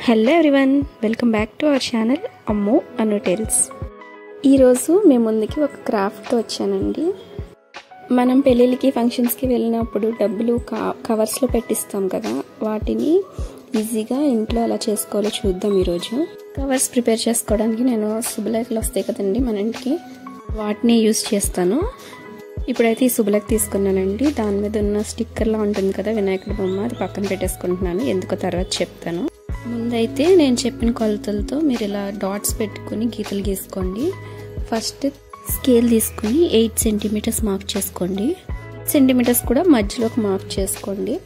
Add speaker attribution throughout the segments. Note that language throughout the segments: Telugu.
Speaker 1: Hello everyone, welcome back to our channel Ammu Anu tells. ఈరోజు మేము ముందుకి ఒక క్రాఫ్ట్తో వచ్చానండి. మనం పెళ్ళిళ్ళకి ఫంక్షన్స్కి వెళ్ళినప్పుడు డబ్బులు కవర్స్లో పెట్టిస్తాం కదా, వాటిని ఈజీగా ఇంట్లో ఎలా చేసుకోవాలో చూద్దాం. ఈరోజు కవర్స్ ప్రిపేర్ చేసుకోవడానికి నేను శుభలేఖలు వస్తాయి కదండి మన ఇంటికి, వాటిని యూజ్ చేస్తాను. ఇప్పుడైతే ఈ శుభలేఖ తీసుకున్నానండి. దాని మీద ఉన్న స్టిక్కర్లా ఉంటుంది కదా వినాయకుడి బొమ్మ, అది పక్కన పెట్టేసుకుంటున్నాను. ఎందుకో తర్వాత చెప్తాను. ముందైతే నేను చెప్పిన కొలతలతో మీరు ఇలా డాట్స్ పెట్టుకుని గీతలు గీసుకోండి. ఫస్ట్ స్కేల్ తీసుకుని 8 సెంటీమీటర్స్ మార్క్ చేసుకోండి. 8 సెంటీమీటర్స్ కూడా మధ్యలోకి మార్క్ చేసుకోండి.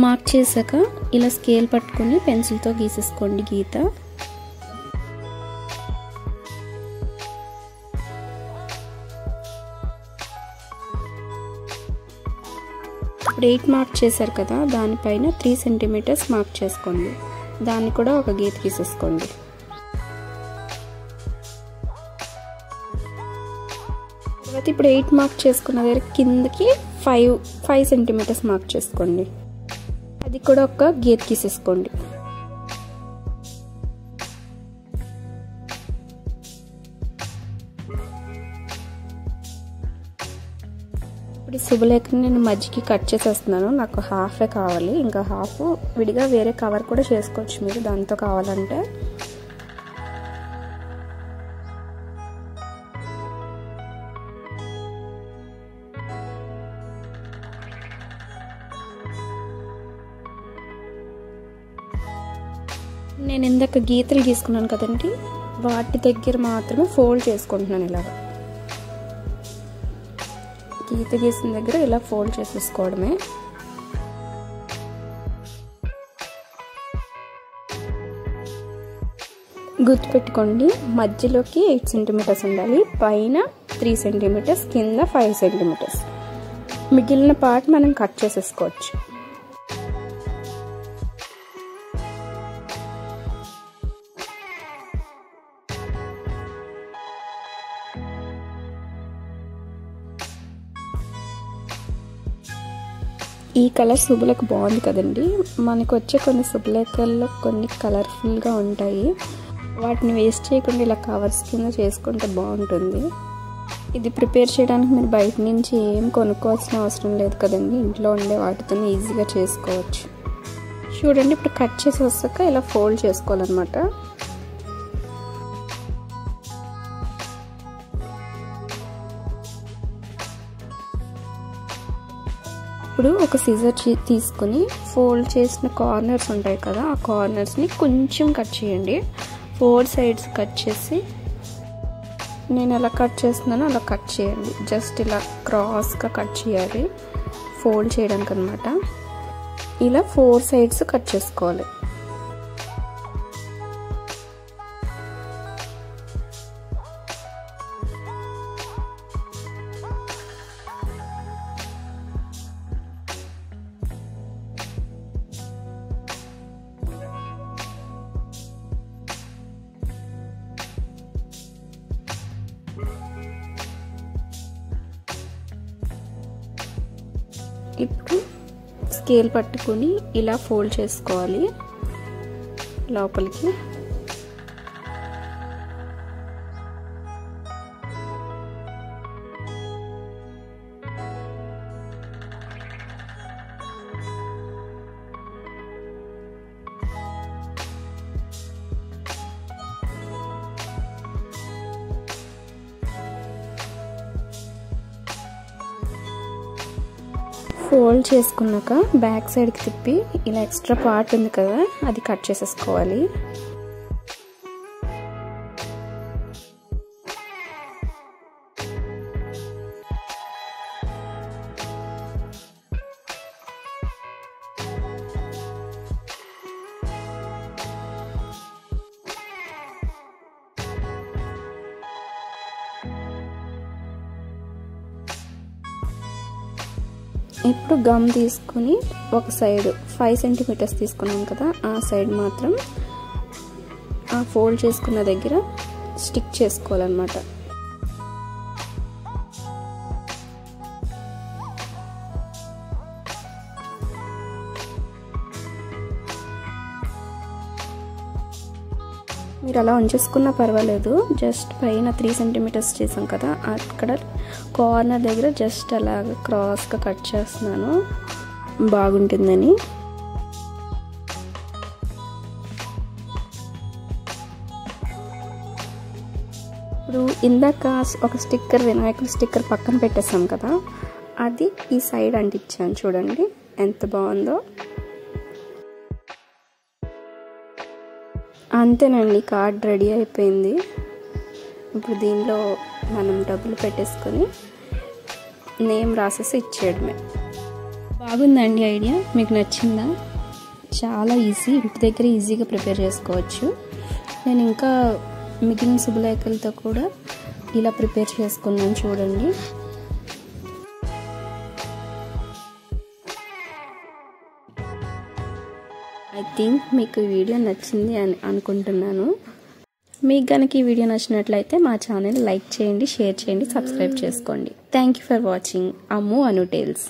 Speaker 1: మార్క్ చేశాక ఇలా స్కేల్ పట్టుకుని పెన్సిల్తో గీసేసుకోండి గీత. ఇప్పుడు 8 మార్క్ చేశారు కదా, దానిపైన 3 సెంటీమీటర్స్ మార్క్ చేసుకోండి. దాన్ని కూడా ఒక గీత గీసేసుకోండి. తర్వాత ఇప్పుడు 8 మార్క్ చేసుకున్న దగ్గర కిందకి 5 సెంటీమీటర్స్ మార్క్ చేసుకోండి. అది కూడా ఒక గీత గీసేసుకోండి. ఇప్పుడు శుభలేఖని నేను మధ్యకి కట్ చేసేస్తున్నాను. నాకు హాఫే కావాలి, ఇంకా హాఫ్ విడిగా వేరే కవర్ కూడా చేసుకోవచ్చు మీరు దాంతో కావాలంటే. నేను ఇందాక గీతలు గీసుకున్నాను కదండి, వాటి దగ్గర మాత్రమే ఫోల్డ్ చేసుకుంటున్నాను. ఇలాగా గీత గీసిన దగ్గర ఇలా ఫోల్డ్ చేసేసుకోవడమే. గుర్తుపెట్టుకోండి, మధ్యలోకి 8 సెంటీమీటర్స్ ఉండాలి, పైన 3 సెంటీమీటర్స్, కింద 5 సెంటీమీటర్స్. మిగిలిన పార్ట్ మనం కట్ చేసేసుకోవచ్చు. ఈ కలర్ శుభలేఖ బాగుంది కదండి. మనకు వచ్చే కొన్ని శుభలేఖల్లో కొన్ని కలర్ఫుల్గా ఉంటాయి. వాటిని వేస్ట్ చేయకుండా ఇలా కవర్స్ కింద చేసుకుంటే బాగుంటుంది. ఇది ప్రిపేర్ చేయడానికి మీరు బయట నుంచి ఏం కొనుక్కోవాల్సిన అవసరం లేదు కదండి, ఇంట్లో ఉండే వాటితో ఈజీగా చేసుకోవచ్చు. చూడండి, ఇప్పుడు కట్ చేసి వస్తాక ఇలా ఫోల్డ్ చేసుకోవాలన్నమాట. ఇప్పుడు ఒక సిజర్ తీసుకుని ఫోల్డ్ చేసిన కార్నర్స్ ఉంటాయి కదా, ఆ కార్నర్స్ని కొంచెం కట్ చేయండి. 4 సైడ్స్ కట్ చేసి, నేను ఎలా కట్ చేస్తున్నానో అలా కట్ చేయండి. జస్ట్ ఇలా క్రాస్గా కట్ చేయాలి ఫోల్డ్ చేయడానికి అనమాట. ఇలా 4 సైడ్స్ కట్ చేసుకోవాలి. ఇప్పుడు స్కేల్ పట్టుకుని ఇలా ఫోల్డ్ చేసుకోవాలి లోపలికి. ఫోల్డ్ చేసుకున్నాక బ్యాక్ సైడ్కి తిప్పి ఇలా ఎక్స్ట్రా పార్ట్ ఉంది కదా, అది కట్ చేసేసుకోవాలి. ఇప్పుడు గమ్ తీసుకుని ఒక సైడ్ 5 సెంటీమీటర్స్ తీసుకున్నాం కదా, ఆ సైడ్ మాత్రం ఆ ఫోల్డ్ చేసుకున్న దగ్గర స్టిక్ చేసుకోవాలన్నమాట. మీరు అలా ఉంచేసుకున్నా పర్వాలేదు. జస్ట్ పైన 3 సెంటీమీటర్స్ చేసాం కదా, అక్కడ కార్నర్ దగ్గర జస్ట్ అలా క్రాస్గా కట్ చేస్తున్నాను బాగుంటుందని. ఇప్పుడు ఇందాక ఒక స్టిక్కర్, వినాయకుడి స్టిక్కర్ పక్కన పెట్టేసాం కదా, అది ఈ సైడ్ అంటించాను. చూడండి ఎంత బాగుందో. అంతేనండి, కార్డ్ రెడీ అయిపోయింది. ఇప్పుడు దీనిలో మనం డబ్బులు పెట్టేసుకొని నేమ్ రాసేసి ఇచ్చేయడమే. బాగుందండి ఐడియా, మీకు నచ్చిందా? చాలా ఈజీ, ఇంటి దగ్గర ఈజీగా ప్రిపేర్ చేసుకోవచ్చు. నేను ఇంకా మిగిలిన శుభలేఖలతో కూడా ఇలా ప్రిపేర్ చేసుకున్నాను చూడండి. ఐ థింక్ మీకు ఈ వీడియో నచ్చింది అని అనుకుంటున్నాను. మీకు కనుక ఈ వీడియో నచ్చినట్లయితే మా ఛానల్ లైక్ చేయండి, షేర్ చేయండి, సబ్స్క్రైబ్ చేసుకోండి. Thank you for watching Ammu Anu tiles.